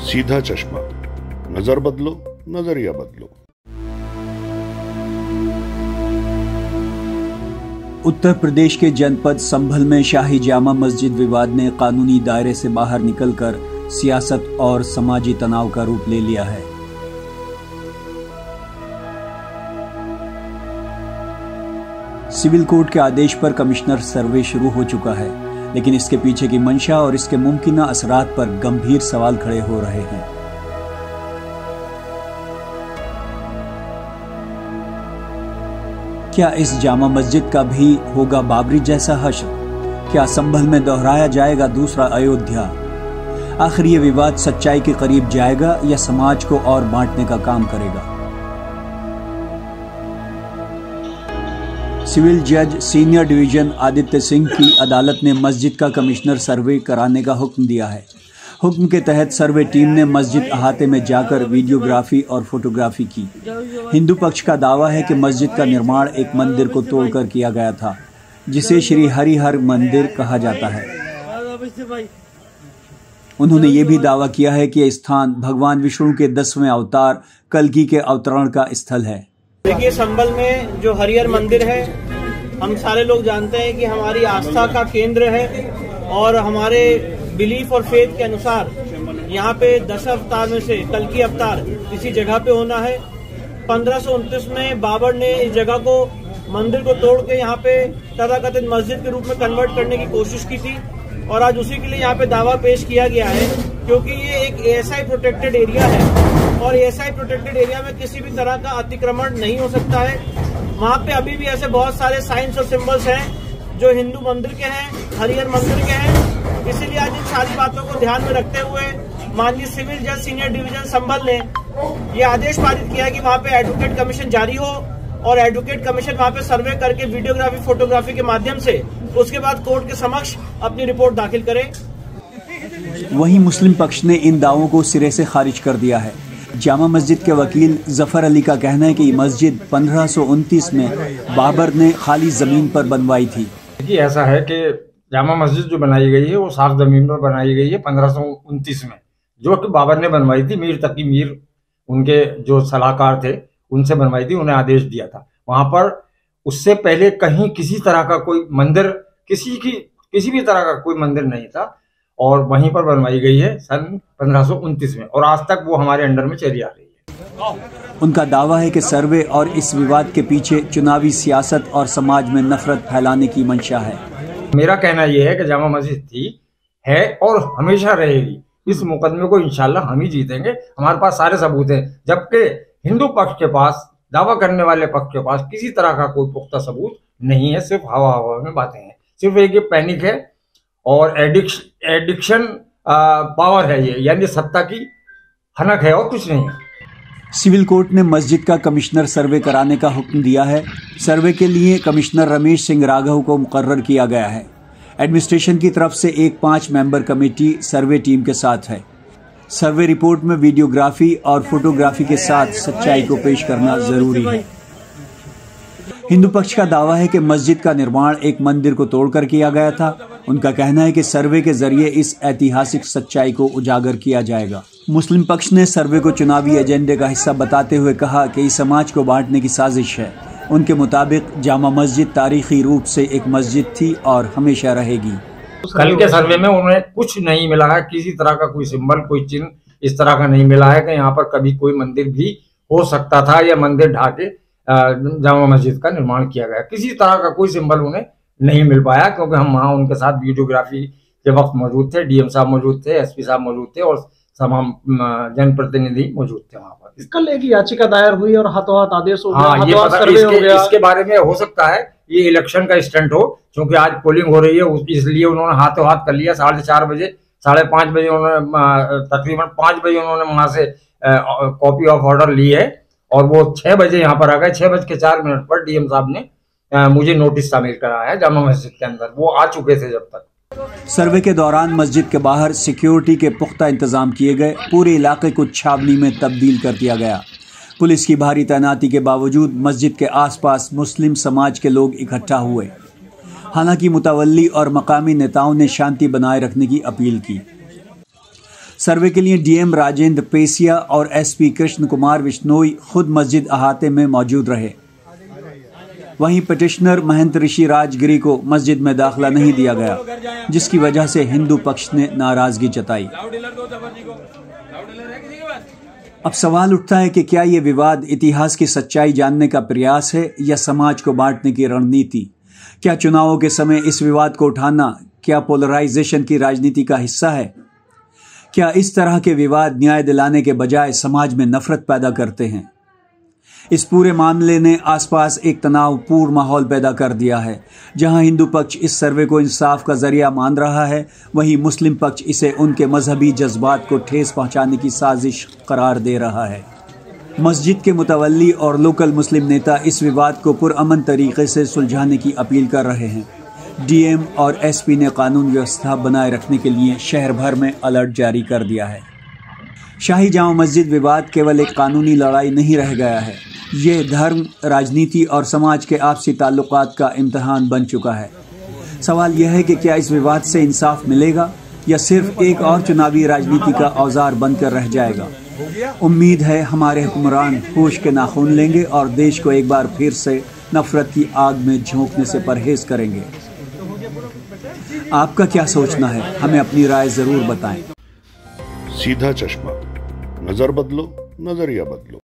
सीधा चश्मा, नजर बदलो, नजरिया बदलो। उत्तर प्रदेश के जनपद संभल में शाही जामा मस्जिद विवाद ने कानूनी दायरे से बाहर निकलकर सियासत और समाजी तनाव का रूप ले लिया है। सिविल कोर्ट के आदेश पर कमिश्नर सर्वे शुरू हो चुका है, लेकिन इसके पीछे की मंशा और इसके मुमकिन असरात पर गंभीर सवाल खड़े हो रहे हैं। क्या इस जामा मस्जिद का भी होगा बाबरी जैसा हश्र? क्या संभल में दोहराया जाएगा दूसरा अयोध्या? आखिर ये विवाद सच्चाई के करीब जाएगा या समाज को और बांटने का काम करेगा? सिविल जज सीनियर डिवीजन आदित्य सिंह की अदालत ने मस्जिद का कमिश्नर सर्वे कराने का हुक्म दिया है। हुक्म के तहत सर्वे टीम ने मस्जिद अहाते में जाकर वीडियोग्राफी और फोटोग्राफी की। हिंदू पक्ष का दावा है कि मस्जिद का निर्माण एक मंदिर को तोड़कर किया गया था, जिसे श्री हरिहर मंदिर कहा जाता है। उन्होंने ये भी दावा किया है कि यह स्थान भगवान विष्णु के 10वें अवतार कल्कि के अवतरण का स्थल है। देखिए, संभल में जो हरिहर मंदिर है, हम सारे लोग जानते हैं कि हमारी आस्था का केंद्र है और हमारे बिलीफ और फेथ के अनुसार यहाँ पे 10 अवतार में से कल्कि अवतार इसी जगह पे होना है। 1529 में बाबर ने इस जगह को मंदिर को तोड़ के यहाँ पे तथाकथित मस्जिद के रूप में कन्वर्ट करने की कोशिश की थी और आज उसी के लिए यहाँ पे दावा पेश किया गया है, क्योंकि ये एक ASI प्रोटेक्टेड एरिया है और ASI प्रोटेक्टेड एरिया में किसी भी तरह का अतिक्रमण नहीं हो सकता है। वहाँ पे अभी भी ऐसे बहुत सारे साइंस और सिंबल्स हैं जो हिंदू मंदिर के हैं, हरिहर मंदिर के हैं। इसीलिए आज इन सारी बातों को ध्यान में रखते हुए माननीय सिविल जज सीनियर डिवीजन संभल ने ये आदेश पारित किया कि वहाँ पे एडवोकेट कमीशन जारी हो और एडवोकेट कमीशन वहाँ पे सर्वे करके वीडियोग्राफी फोटोग्राफी के माध्यम से उसके बाद कोर्ट के समक्ष अपनी रिपोर्ट दाखिल करे। वहीं मुस्लिम पक्ष ने इन दावों को सिरे से खारिज कर दिया है। जामा मस्जिद के वकील जफर अली का कहना है कि ये मस्जिद 1529 में बाबर ने खाली जमीन पर बनवाई थी। ऐसा है कि जामा मस्जिद जो बनाई गई है वो साफ जमीन पर बनाई गई है 1529 में, जो कि बाबर ने बनवाई थी। मीर तकी मीर उनके जो सलाहकार थे उनसे बनवाई थी, उन्हें आदेश दिया था। वहां पर उससे पहले कहीं किसी तरह का कोई मंदिर, किसी भी तरह का कोई मंदिर नहीं था और वहीं पर बनवाई गई है सन 1529 में और आज तक वो हमारे अंडर में चली आ रही है। उनका दावा है कि सर्वे और इस विवाद के पीछे चुनावी सियासत और समाज में नफरत फैलाने की मंशा है। मेरा कहना यह है कि जामा मस्जिद थी, है और हमेशा रहेगी। इस मुकदमे को इंशाल्लाह हम ही जीतेंगे। हमारे पास सारे सबूत हैं, जबकि हिंदू पक्ष के पास, दावा करने वाले पक्ष के पास किसी तरह का कोई पुख्ता सबूत नहीं है। सिर्फ हवा हवा में बातें हैं, सिर्फ एक ये पैनिक है और एडिक्शन पावर है, ये यानी सत्ता की हनक है और कुछ नहीं है। सिविल कोर्ट ने मस्जिद का कमिश्नर सर्वे कराने का हुक्म दिया है। सर्वे के लिए कमिश्नर रमेश सिंह राघव को मुकर्रर किया गया है। एडमिनिस्ट्रेशन की तरफ से एक 5 मेंबर कमेटी सर्वे टीम के साथ है। सर्वे रिपोर्ट में वीडियोग्राफी और फोटोग्राफी के साथ सच्चाई को पेश करना जरूरी है। हिंदू पक्ष का दावा है कि मस्जिद का निर्माण एक मंदिर को तोड़कर किया गया था। उनका कहना है कि सर्वे के जरिए इस ऐतिहासिक सच्चाई को उजागर किया जाएगा। मुस्लिम पक्ष ने सर्वे को चुनावी एजेंडे का हिस्सा बताते हुए कहा कि इस समाज को बांटने की साजिश है। उनके मुताबिक जामा मस्जिद तारीखी रूप से एक मस्जिद थी और हमेशा रहेगी। कल के सर्वे में उन्हें कुछ नहीं मिला है, किसी तरह का कोई सिंबल, कोई चिन्ह इस तरह का नहीं मिला है कि यहाँ पर कभी कोई मंदिर भी हो सकता था या मंदिर ढा के जामा मस्जिद का निर्माण किया गया। किसी तरह का कोई सिंबल उन्हें नहीं मिल पाया, क्योंकि हम वहाँ उनके साथ वीडियोग्राफी के वक्त मौजूद थे। डीएम साहब मौजूद थे, एसपी साहब मौजूद थे और तमाम जनप्रतिनिधि मौजूद थे वहाँ पर। कल एक याचिका दायर हुई और हाथों हाथ आदेश हो गया। हाँ, ये पता, इसके बारे में हो सकता है ये इलेक्शन का स्टंट हो, क्योंकि आज पोलिंग हो रही है, इसलिए उन्होंने हाथों हाथ कर लिया। 4:30 बजे, 5:30 बजे उन्होंने तकरीबन 5 बजे उन्होंने वहां से कॉपी ऑफ ऑर्डर ली है और वो 6 बजे यहाँ पर आ गए। 6:04 पर डीएम साहब ने मुझे नोटिस शामिल कराया है जामा मस्जिद के अंदर। वो आ चुके थे जब तक। सर्वे के दौरान मस्जिद के बाहर सिक्योरिटी के पुख्ता इंतजाम किए गए। पूरे इलाके को छावनी में तब्दील कर दिया गया। पुलिस की भारी तैनाती के बावजूद मस्जिद के आसपास मुस्लिम समाज के लोग इकट्ठा हुए। हालांकि मुतवल्ली और मकामी नेताओं ने शांति बनाए रखने की अपील की। सर्वे के लिए डीएम राजेंद्र पेसिया और एसपी कृष्ण कुमार बिश्नोई खुद मस्जिद अहाते में मौजूद रहे। वहीं पिटिशनर महंत ऋषि राजगिरी को मस्जिद में दाखिला नहीं दिया गया, जिसकी वजह से हिंदू पक्ष ने नाराजगी जताई। अब सवाल उठता है कि क्या ये विवाद इतिहास की सच्चाई जानने का प्रयास है या समाज को बांटने की रणनीति? क्या चुनावों के समय इस विवाद को उठाना क्या पोलराइजेशन की राजनीति का हिस्सा है? क्या इस तरह के विवाद न्याय दिलाने के बजाय समाज में नफरत पैदा करते हैं? इस पूरे मामले ने आसपास एक तनावपूर्ण माहौल पैदा कर दिया है। जहां हिंदू पक्ष इस सर्वे को इंसाफ का जरिया मान रहा है, वहीं मुस्लिम पक्ष इसे उनके मजहबी जज्बात को ठेस पहुंचाने की साजिश करार दे रहा है। मस्जिद के मुतवल्ली और लोकल मुस्लिम नेता इस विवाद को पुरअमन तरीके से सुलझाने की अपील कर रहे हैं। डीएम और एसपी ने कानून व्यवस्था बनाए रखने के लिए शहर भर में अलर्ट जारी कर दिया है। शाही जामा मस्जिद विवाद केवल एक कानूनी लड़ाई नहीं रह गया है, ये धर्म, राजनीति और समाज के आपसी ताल्लुकात का इम्तिहान बन चुका है। सवाल यह है कि क्या इस विवाद से इंसाफ मिलेगा या सिर्फ एक और चुनावी राजनीति का औजार बनकर रह जाएगा? उम्मीद है हमारे हुक्मरान होश के नाखून लेंगे और देश को एक बार फिर से नफरत की आग में झोंकने से परहेज करेंगे। आपका क्या सोचना है? हमें अपनी राय जरूर बताएं। सीधा चश्मा, नजर बदलो, नजरिया बदलो।